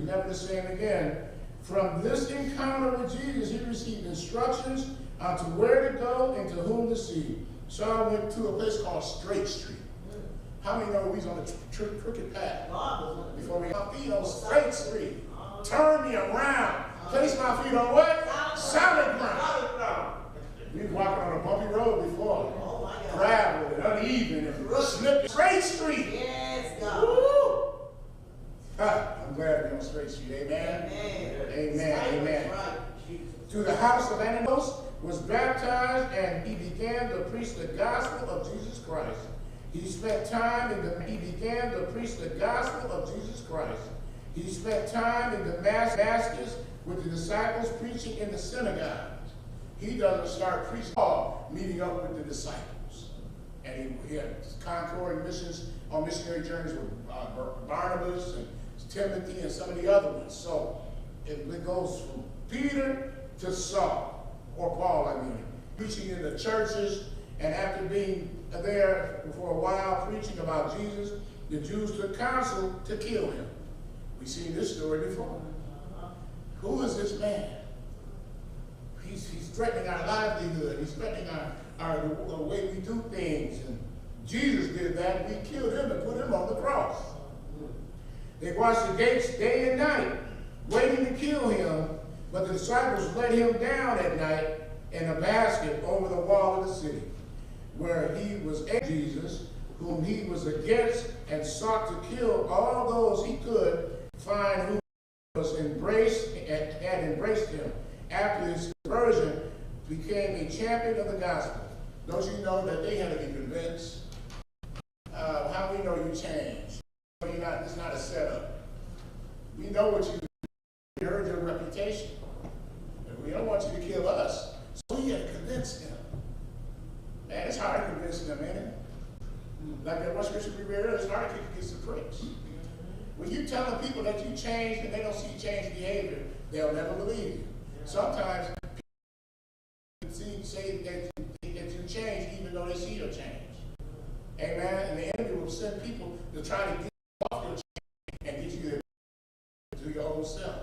never the same again. From this encounter with Jesus, he received instructions on to where to go and to whom to see. Saul went to a place called Straight Street. How many know we was on the crooked path? Before we got my feet on Straight Street. Turn me around. Place my feet on what? Solid ground. We were walking on a bumpy road before. Gravel and uneven and slipping. Straight Street. Yes, God. Woo! I'm glad to be on Straight Street. Amen. Amen. Amen. To the house of Ananias was baptized, and he began to preach the gospel of Jesus Christ. He began to preach the gospel of Jesus Christ. He spent time in Damascus with the disciples preaching in the synagogues. He doesn't start preaching Paul, meeting up with the disciples. And he had concord missions on missionary journeys with Barnabas and Timothy and some of the other ones. So it goes from Peter to Saul, or Paul, I mean, preaching in the churches. And after being there for a while preaching about Jesus, the Jews took counsel to kill him. We've seen this story before. Who is this man? He's threatening our livelihood. He's threatening the way we do things. And Jesus did that. We killed him and put him on the cross. They watched the gates day and night, waiting to kill him, but the disciples let him down at night in a basket over the wall of the city, where he was Jesus, whom he was against, and sought to kill all those he could find who had embraced him. After his conversion, became a champion of the gospel. Don't you know that they had to be convinced? How we know you changed? It's not a setup. We know what you do. We heard your reputation. And we don't want you to kill us. So we had to convince them. Man, it's hard to convince them, ain't it? Like that one scripture we read earlier, it's hard to kick against the pricks. When you telling people that you changed and they don't see change behavior, they'll never believe you. Sometimes people say that you change even though they see your change. Amen? And the enemy will send people to try to get you off your change and get you to your old self.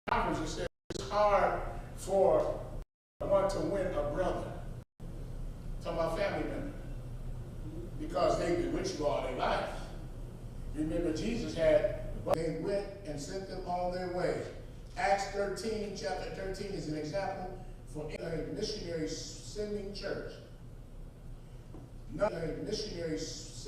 Conference said it's hard for one to win a brother. Talking about family member. Because they've been with you all their life. Remember, Jesus they went and sent them on their way. Acts 13, chapter 13 is an example for a missionary sending church. Not a missionary sending